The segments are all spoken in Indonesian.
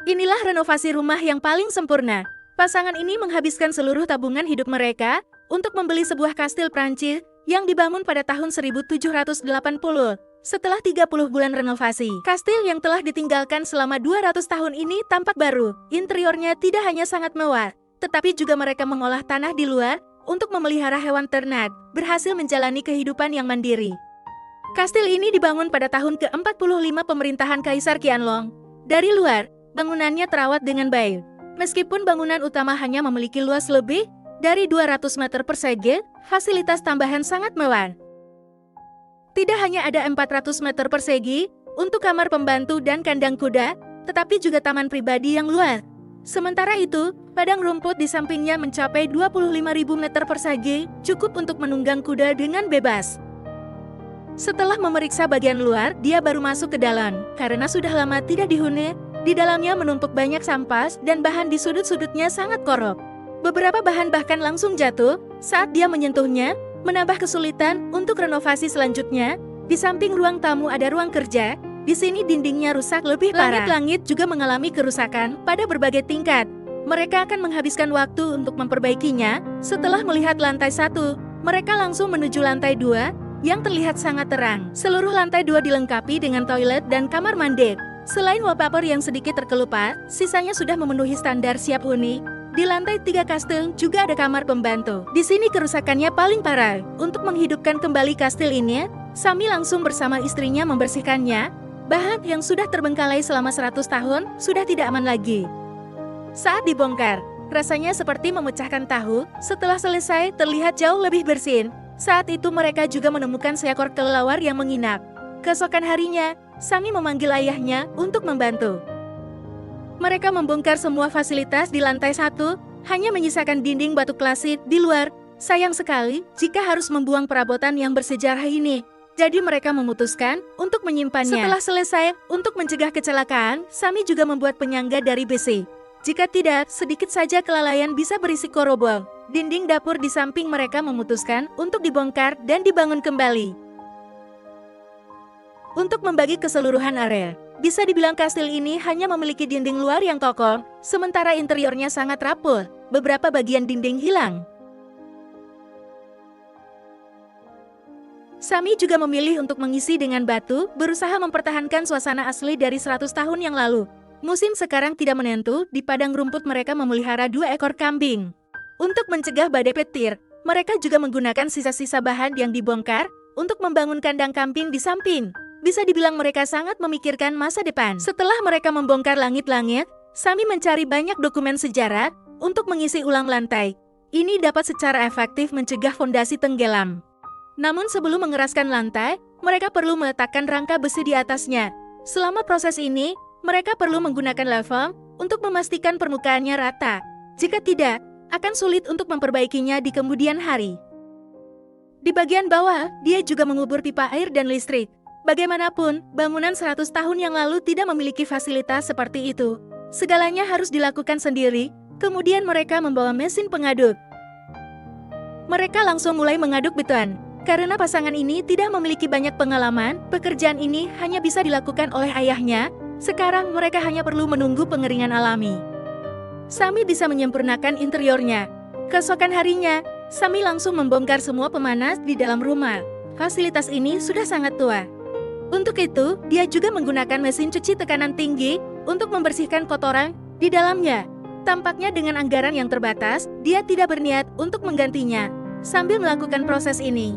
Inilah renovasi rumah yang paling sempurna. Pasangan ini menghabiskan seluruh tabungan hidup mereka untuk membeli sebuah kastil Prancis yang dibangun pada tahun 1780. Setelah 30 bulan renovasi, kastil yang telah ditinggalkan selama 200 tahun ini tampak baru. Interiornya tidak hanya sangat mewah, tetapi juga mereka mengolah tanah di luar untuk memelihara hewan ternak, berhasil menjalani kehidupan yang mandiri. Kastil ini dibangun pada tahun ke-45 pemerintahan Kaisar Qianlong. Dari luar, bangunannya terawat dengan baik. Meskipun bangunan utama hanya memiliki luas lebih dari 200 meter persegi, fasilitas tambahan sangat mewah. Tidak hanya ada 400 meter persegi untuk kamar pembantu dan kandang kuda, tetapi juga taman pribadi yang luas. Sementara itu, padang rumput di sampingnya mencapai 25.000 meter persegi, cukup untuk menunggang kuda dengan bebas. Setelah memeriksa bagian luar, dia baru masuk ke dalam. Karena sudah lama tidak dihuni, di dalamnya menumpuk banyak sampah dan bahan di sudut-sudutnya sangat korup. Beberapa bahan bahkan langsung jatuh saat dia menyentuhnya, menambah kesulitan untuk renovasi selanjutnya. Di samping ruang tamu ada ruang kerja. Di sini dindingnya rusak lebih parah. Langit-langit juga mengalami kerusakan pada berbagai tingkat. Mereka akan menghabiskan waktu untuk memperbaikinya. Setelah melihat lantai 1, mereka langsung menuju lantai 2 yang terlihat sangat terang. Seluruh lantai 2 dilengkapi dengan toilet dan kamar mandi. Selain wallpaper yang sedikit terkelupas, sisanya sudah memenuhi standar siap huni. Di lantai 3 kastil juga ada kamar pembantu. Di sini kerusakannya paling parah. Untuk menghidupkan kembali kastil ini, Sami langsung bersama istrinya membersihkannya. Bahan yang sudah terbengkalai selama 100 tahun sudah tidak aman lagi. Saat dibongkar, rasanya seperti memecahkan tahu. Setelah selesai, terlihat jauh lebih bersih. Saat itu mereka juga menemukan seekor kelelawar yang menginap. Keesokan harinya, Sami memanggil ayahnya untuk membantu. Mereka membongkar semua fasilitas di lantai 1, hanya menyisakan dinding batu klasik di luar. Sayang sekali jika harus membuang perabotan yang bersejarah ini. Jadi mereka memutuskan untuk menyimpannya. Setelah selesai, untuk mencegah kecelakaan, Sami juga membuat penyangga dari besi. Jika tidak, sedikit saja kelalaian bisa berisiko roboh. Dinding dapur di samping mereka memutuskan untuk dibongkar dan dibangun kembali. Untuk membagi keseluruhan area, bisa dibilang kastil ini hanya memiliki dinding luar yang kokoh, sementara interiornya sangat rapuh. Beberapa bagian dinding hilang. Sami juga memilih untuk mengisi dengan batu, berusaha mempertahankan suasana asli dari 100 tahun yang lalu. Musim sekarang tidak menentu, di padang rumput mereka memelihara 2 ekor kambing. Untuk mencegah badai petir, mereka juga menggunakan sisa-sisa bahan yang dibongkar untuk membangun kandang kambing di samping. Bisa dibilang mereka sangat memikirkan masa depan. Setelah mereka membongkar langit-langit, Sami mencari banyak dokumen sejarah untuk mengisi ulang lantai. Ini dapat secara efektif mencegah fondasi tenggelam. Namun sebelum mengeraskan lantai, mereka perlu meletakkan rangka besi di atasnya. Selama proses ini, mereka perlu menggunakan level untuk memastikan permukaannya rata. Jika tidak, akan sulit untuk memperbaikinya di kemudian hari. Di bagian bawah, dia juga mengubur pipa air dan listrik. Bagaimanapun, bangunan 100 tahun yang lalu tidak memiliki fasilitas seperti itu. Segalanya harus dilakukan sendiri, kemudian mereka membawa mesin pengaduk. Mereka langsung mulai mengaduk beton. Karena pasangan ini tidak memiliki banyak pengalaman, pekerjaan ini hanya bisa dilakukan oleh ayahnya. Sekarang mereka hanya perlu menunggu pengeringan alami. Sami bisa menyempurnakan interiornya. Keesokan harinya, Sami langsung membongkar semua pemanas di dalam rumah. Fasilitas ini sudah sangat tua. Untuk itu, dia juga menggunakan mesin cuci tekanan tinggi untuk membersihkan kotoran di dalamnya. Tampaknya dengan anggaran yang terbatas, dia tidak berniat untuk menggantinya. Sambil melakukan proses ini,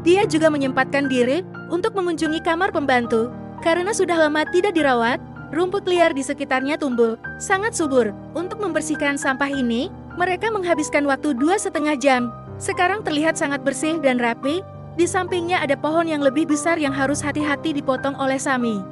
dia juga menyempatkan diri untuk mengunjungi kamar pembantu. Karena sudah lama tidak dirawat, rumput liar di sekitarnya tumbuh sangat subur. Untuk membersihkan sampah ini, mereka menghabiskan waktu 2,5 jam. Sekarang terlihat sangat bersih dan rapi. Di sampingnya ada pohon yang lebih besar yang harus hati-hati dipotong oleh Sami.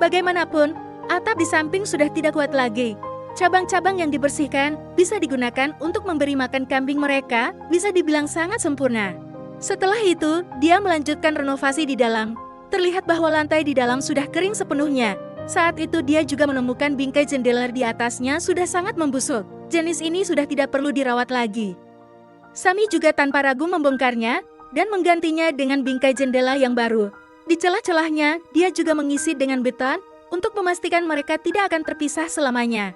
Bagaimanapun, atap di samping sudah tidak kuat lagi. Cabang-cabang yang dibersihkan bisa digunakan untuk memberi makan kambing mereka, bisa dibilang sangat sempurna. Setelah itu, dia melanjutkan renovasi di dalam. Terlihat bahwa lantai di dalam sudah kering sepenuhnya. Saat itu dia juga menemukan bingkai jendela di atasnya sudah sangat membusuk. Jenis ini sudah tidak perlu dirawat lagi. Sami juga tanpa ragu membongkarnya dan menggantinya dengan bingkai jendela yang baru. Di celah-celahnya, dia juga mengisi dengan beton untuk memastikan mereka tidak akan terpisah selamanya.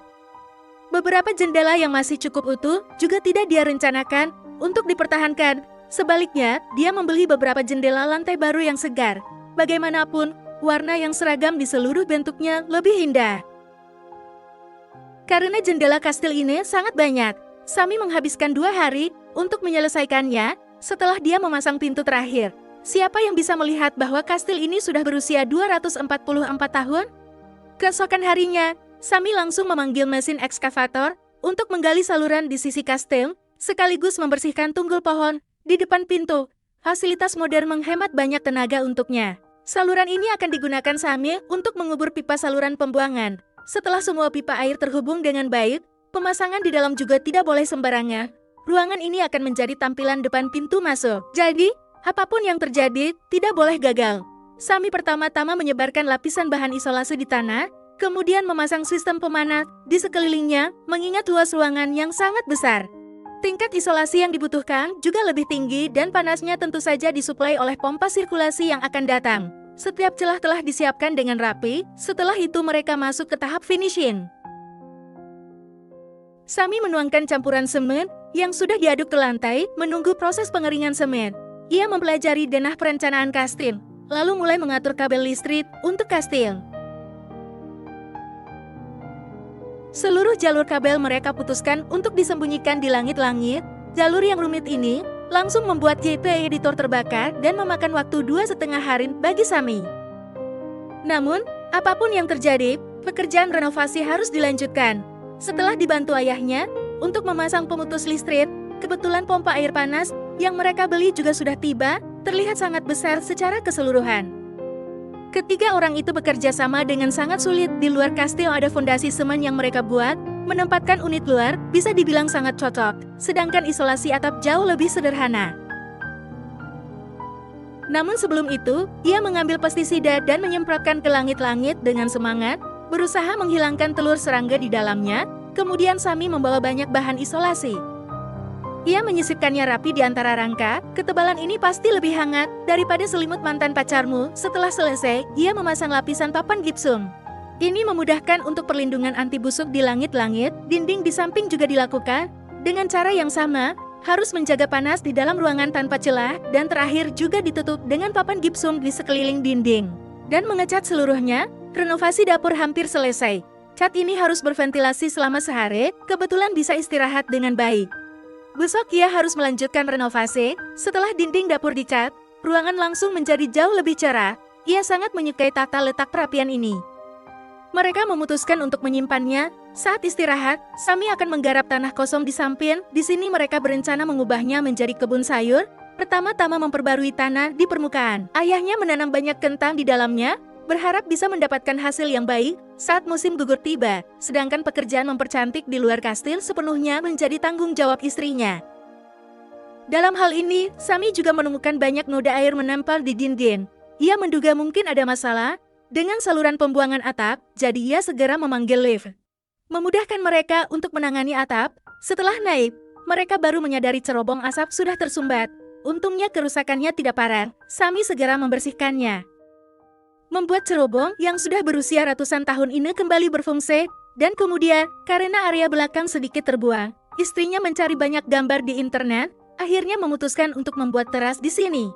Beberapa jendela yang masih cukup utuh juga tidak dia rencanakan untuk dipertahankan. Sebaliknya, dia membeli beberapa jendela lantai baru yang segar. Bagaimanapun, warna yang seragam di seluruh bentuknya lebih indah. Karena jendela kastil ini sangat banyak, Sami menghabiskan 2 hari untuk menyelesaikannya. Setelah dia memasang pintu terakhir, siapa yang bisa melihat bahwa kastil ini sudah berusia 244 tahun? Keesokan harinya, Sami langsung memanggil mesin ekskavator untuk menggali saluran di sisi kastil, sekaligus membersihkan tunggul pohon di depan pintu. Fasilitas modern menghemat banyak tenaga untuknya. Saluran ini akan digunakan Sami untuk mengubur pipa saluran pembuangan. Setelah semua pipa air terhubung dengan baik, pemasangan di dalam juga tidak boleh sembarangan. Ruangan ini akan menjadi tampilan depan pintu masuk. Jadi, apapun yang terjadi, tidak boleh gagal. Sami pertama-tama menyebarkan lapisan bahan isolasi di tanah, kemudian memasang sistem pemanas di sekelilingnya, mengingat luas ruangan yang sangat besar. Tingkat isolasi yang dibutuhkan juga lebih tinggi dan panasnya tentu saja disuplai oleh pompa sirkulasi yang akan datang. Setiap celah telah disiapkan dengan rapi, setelah itu mereka masuk ke tahap finishing. Sami menuangkan campuran semen yang sudah diaduk ke lantai, menunggu proses pengeringan semen. Ia mempelajari denah perencanaan kastil, lalu mulai mengatur kabel listrik untuk kastil. Seluruh jalur kabel mereka putuskan untuk disembunyikan di langit-langit. Jalur yang rumit ini langsung membuat JP editor terbakar dan memakan waktu 2,5 hari bagi Sami. Namun, apapun yang terjadi, pekerjaan renovasi harus dilanjutkan. Setelah dibantu ayahnya untuk memasang pemutus listrik, kebetulan pompa air panas yang mereka beli juga sudah tiba, terlihat sangat besar secara keseluruhan. Ketiga orang itu bekerja sama dengan sangat sulit. Di luar kastil ada fondasi semen yang mereka buat, menempatkan unit luar bisa dibilang sangat cocok, sedangkan isolasi atap jauh lebih sederhana. Namun sebelum itu, ia mengambil pestisida dan menyemprotkan ke langit-langit dengan semangat, berusaha menghilangkan telur serangga di dalamnya. Kemudian Sami membawa banyak bahan isolasi. Ia menyisipkannya rapi di antara rangka. Ketebalan ini pasti lebih hangat daripada selimut mantan pacarmu. Setelah selesai, ia memasang lapisan papan gipsum. Ini memudahkan untuk perlindungan anti busuk di langit-langit. Dinding di samping juga dilakukan dengan cara yang sama, harus menjaga panas di dalam ruangan tanpa celah, dan terakhir juga ditutup dengan papan gipsum di sekeliling dinding. Dan mengecat seluruhnya. Renovasi dapur hampir selesai. Cat ini harus berventilasi selama sehari, kebetulan bisa istirahat dengan baik. Besok ia harus melanjutkan renovasi. Setelah dinding dapur dicat, ruangan langsung menjadi jauh lebih cerah. Ia sangat menyukai tata letak perapian ini. Mereka memutuskan untuk menyimpannya. Saat istirahat, Sami akan menggarap tanah kosong di samping. Di sini mereka berencana mengubahnya menjadi kebun sayur. Pertama-tama memperbarui tanah di permukaan. Ayahnya menanam banyak kentang di dalamnya, berharap bisa mendapatkan hasil yang baik saat musim gugur tiba, sedangkan pekerjaan mempercantik di luar kastil sepenuhnya menjadi tanggung jawab istrinya. Dalam hal ini, Sami juga menemukan banyak noda air menempel di dinding. Ia menduga mungkin ada masalah dengan saluran pembuangan atap, jadi ia segera memanggil lift. Memudahkan mereka untuk menangani atap. Setelah naik, mereka baru menyadari cerobong asap sudah tersumbat. Untungnya kerusakannya tidak parah. Sami segera membersihkannya. Membuat cerobong yang sudah berusia ratusan tahun ini kembali berfungsi, dan kemudian, karena area belakang sedikit terbuang, istrinya mencari banyak gambar di internet, akhirnya memutuskan untuk membuat teras di sini.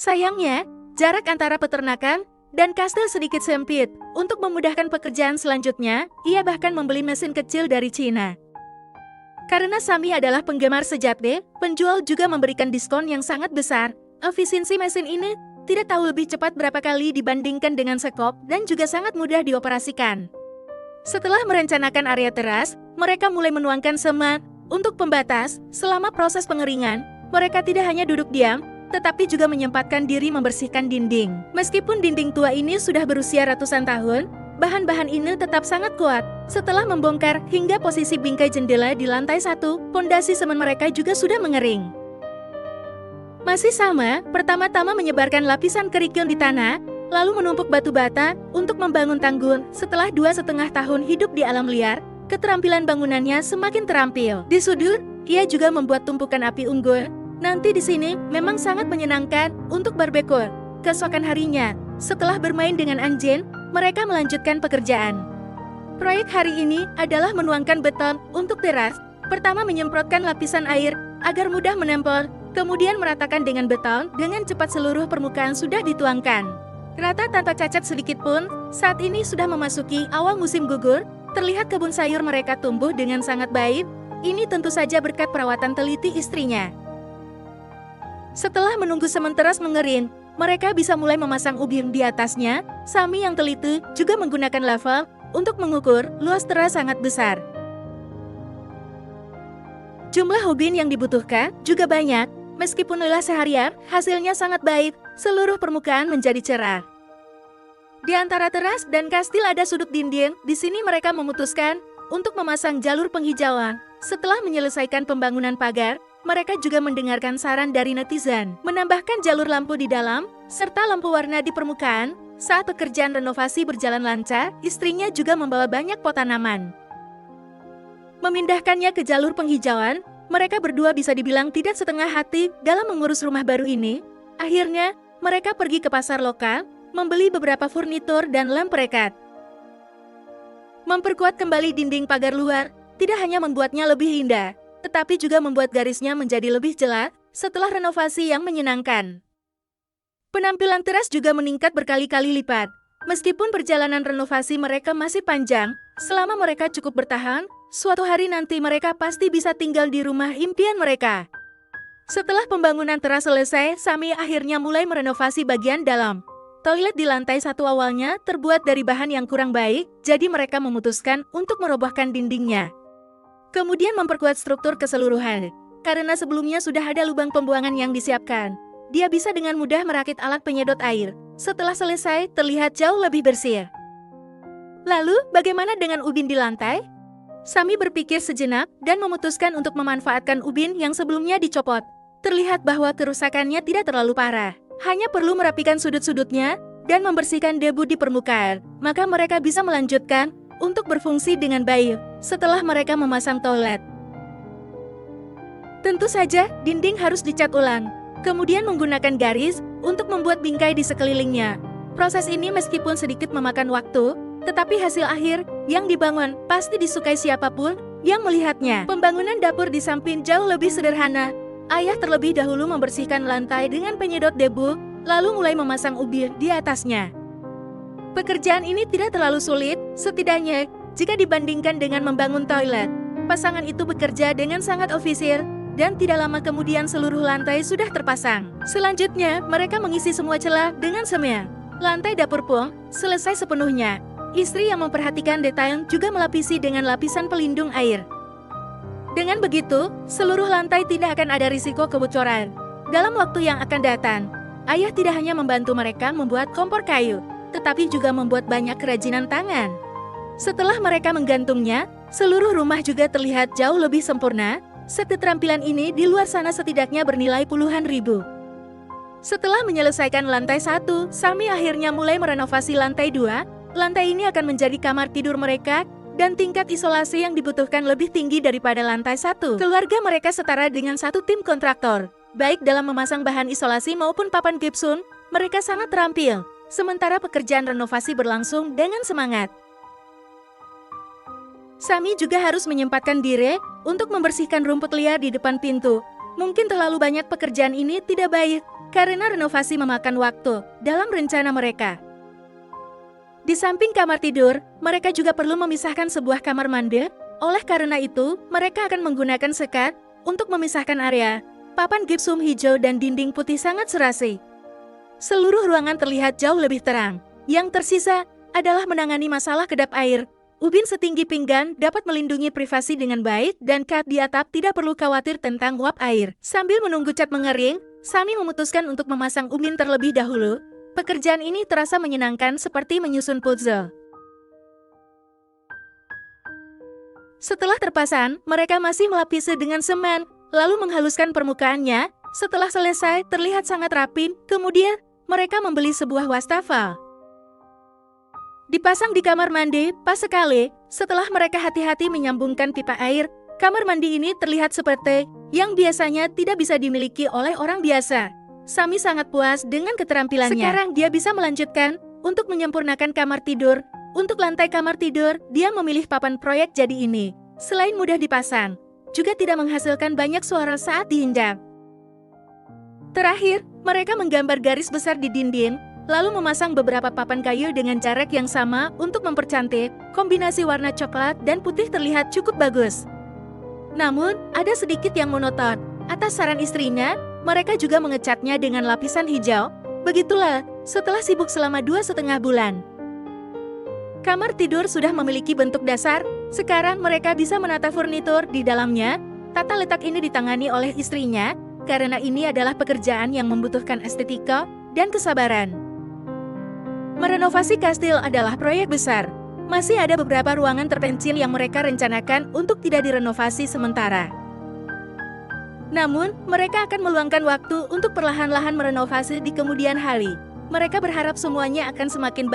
Sayangnya, jarak antara peternakan dan kastil sedikit sempit. Untuk memudahkan pekerjaan selanjutnya, ia bahkan membeli mesin kecil dari Cina. Karena Sami adalah penggemar sejati, penjual juga memberikan diskon yang sangat besar. Efisiensi mesin ini tidak tahu lebih cepat berapa kali dibandingkan dengan sekop dan juga sangat mudah dioperasikan. Setelah merencanakan area teras, mereka mulai menuangkan semen untuk pembatas. Selama proses pengeringan, mereka tidak hanya duduk diam, tetapi juga menyempatkan diri membersihkan dinding. Meskipun dinding tua ini sudah berusia ratusan tahun, bahan-bahan ini tetap sangat kuat. Setelah membongkar hingga posisi bingkai jendela di lantai 1, pondasi semen mereka juga sudah mengering. Masih sama, pertama-tama menyebarkan lapisan kerikil di tanah, lalu menumpuk batu bata untuk membangun tanggul. Setelah 2,5 tahun hidup di alam liar, keterampilan bangunannya semakin terampil. Di sudut, ia juga membuat tumpukan api unggun. Nanti di sini memang sangat menyenangkan untuk barbeque. Keesokan harinya, setelah bermain dengan anjing, mereka melanjutkan pekerjaan. Proyek hari ini adalah menuangkan beton untuk teras. Pertama menyemprotkan lapisan air agar mudah menempel, kemudian meratakan dengan beton. Dengan cepat seluruh permukaan sudah dituangkan. Rata tanpa cacat sedikit pun, saat ini sudah memasuki awal musim gugur. Terlihat kebun sayur mereka tumbuh dengan sangat baik. Ini tentu saja berkat perawatan teliti istrinya. Setelah menunggu sementeras mengering, mereka bisa mulai memasang ubin di atasnya. Sami yang teliti juga menggunakan level untuk mengukur luas teras sangat besar. Jumlah ubin yang dibutuhkan juga banyak. Meskipun lelah seharian, hasilnya sangat baik. Seluruh permukaan menjadi cerah. Di antara teras dan kastil ada sudut dinding. Di sini mereka memutuskan untuk memasang jalur penghijauan. Setelah menyelesaikan pembangunan pagar, mereka juga mendengarkan saran dari netizen, menambahkan jalur lampu di dalam, serta lampu warna di permukaan. Saat pekerjaan renovasi berjalan lancar, istrinya juga membawa banyak pot tanaman. Memindahkannya ke jalur penghijauan, mereka berdua bisa dibilang tidak setengah hati dalam mengurus rumah baru ini. Akhirnya, mereka pergi ke pasar lokal, membeli beberapa furnitur dan lem perekat. Memperkuat kembali dinding pagar luar, tidak hanya membuatnya lebih indah, tetapi juga membuat garisnya menjadi lebih jelas setelah renovasi yang menyenangkan. Penampilan teras juga meningkat berkali-kali lipat. Meskipun perjalanan renovasi mereka masih panjang, selama mereka cukup bertahan, suatu hari nanti mereka pasti bisa tinggal di rumah impian mereka. Setelah pembangunan teras selesai, Sami akhirnya mulai merenovasi bagian dalam. Toilet di lantai 1 awalnya terbuat dari bahan yang kurang baik, jadi mereka memutuskan untuk merobohkan dindingnya. Kemudian memperkuat struktur keseluruhan. Karena sebelumnya sudah ada lubang pembuangan yang disiapkan, dia bisa dengan mudah merakit alat penyedot air. Setelah selesai, terlihat jauh lebih bersih. Lalu, bagaimana dengan ubin di lantai? Sami berpikir sejenak dan memutuskan untuk memanfaatkan ubin yang sebelumnya dicopot. Terlihat bahwa kerusakannya tidak terlalu parah. Hanya perlu merapikan sudut-sudutnya dan membersihkan debu di permukaan. Maka mereka bisa melanjutkan untuk berfungsi dengan baik setelah mereka memasang toilet. Tentu saja, dinding harus dicat ulang, kemudian menggunakan garis untuk membuat bingkai di sekelilingnya. Proses ini meskipun sedikit memakan waktu, tetapi hasil akhir yang dibangun pasti disukai siapapun yang melihatnya. Pembangunan dapur di samping jauh lebih sederhana. Ayah terlebih dahulu membersihkan lantai dengan penyedot debu, lalu mulai memasang ubin di atasnya. Pekerjaan ini tidak terlalu sulit, setidaknya jika dibandingkan dengan membangun toilet. Pasangan itu bekerja dengan sangat ofisial, dan tidak lama kemudian seluruh lantai sudah terpasang. Selanjutnya, mereka mengisi semua celah dengan semen. Lantai dapur pun selesai sepenuhnya. Istri yang memperhatikan detail juga melapisi dengan lapisan pelindung air. Dengan begitu, seluruh lantai tidak akan ada risiko kebocoran. Dalam waktu yang akan datang, ayah tidak hanya membantu mereka membuat kompor kayu, tetapi juga membuat banyak kerajinan tangan. Setelah mereka menggantungnya, seluruh rumah juga terlihat jauh lebih sempurna. Set keterampilan ini di luar sana setidaknya bernilai puluhan ribu. Setelah menyelesaikan lantai 1, Sami akhirnya mulai merenovasi lantai 2. Lantai ini akan menjadi kamar tidur mereka, dan tingkat isolasi yang dibutuhkan lebih tinggi daripada lantai 1. Keluarga mereka setara dengan satu tim kontraktor. Baik dalam memasang bahan isolasi maupun papan gypsum, mereka sangat terampil. Sementara pekerjaan renovasi berlangsung dengan semangat. Sami juga harus menyempatkan diri untuk membersihkan rumput liar di depan pintu. Mungkin terlalu banyak pekerjaan ini tidak baik, karena renovasi memakan waktu dalam rencana mereka. Di samping kamar tidur, mereka juga perlu memisahkan sebuah kamar mandi. Oleh karena itu, mereka akan menggunakan sekat untuk memisahkan area. Papan gypsum hijau dan dinding putih sangat serasi. Seluruh ruangan terlihat jauh lebih terang. Yang tersisa adalah menangani masalah kedap air. Ubin setinggi pinggang dapat melindungi privasi dengan baik, dan kat di atap tidak perlu khawatir tentang uap air. Sambil menunggu cat mengering, Sami memutuskan untuk memasang ubin terlebih dahulu. Pekerjaan ini terasa menyenangkan seperti menyusun puzzle. Setelah terpasang, mereka masih melapisi dengan semen, lalu menghaluskan permukaannya. Setelah selesai, terlihat sangat rapi. Kemudian, mereka membeli sebuah wastafel. Dipasang di kamar mandi, pas sekali. Setelah mereka hati-hati menyambungkan pipa air, kamar mandi ini terlihat seperti yang biasanya tidak bisa dimiliki oleh orang biasa. Sami sangat puas dengan keterampilannya. Sekarang dia bisa melanjutkan Untuk menyempurnakan kamar tidur, untuk lantai kamar tidur, dia memilih papan proyek jadi ini. Selain mudah dipasang, juga tidak menghasilkan banyak suara saat diinjak. Terakhir, mereka menggambar garis besar di dinding, lalu memasang beberapa papan kayu dengan jarak yang sama untuk mempercantik. Kombinasi warna coklat dan putih terlihat cukup bagus. Namun, ada sedikit yang monoton. Atas saran istrinya, mereka juga mengecatnya dengan lapisan hijau. Begitulah, setelah sibuk selama 2,5 bulan. Kamar tidur sudah memiliki bentuk dasar, sekarang mereka bisa menata furnitur di dalamnya. Tata letak ini ditangani oleh istrinya, karena ini adalah pekerjaan yang membutuhkan estetika dan kesabaran. Merenovasi kastil adalah proyek besar. Masih ada beberapa ruangan terpencil yang mereka rencanakan untuk tidak direnovasi sementara. Namun, mereka akan meluangkan waktu untuk perlahan-lahan merenovasi di kemudian hari. Mereka berharap semuanya akan semakin baik.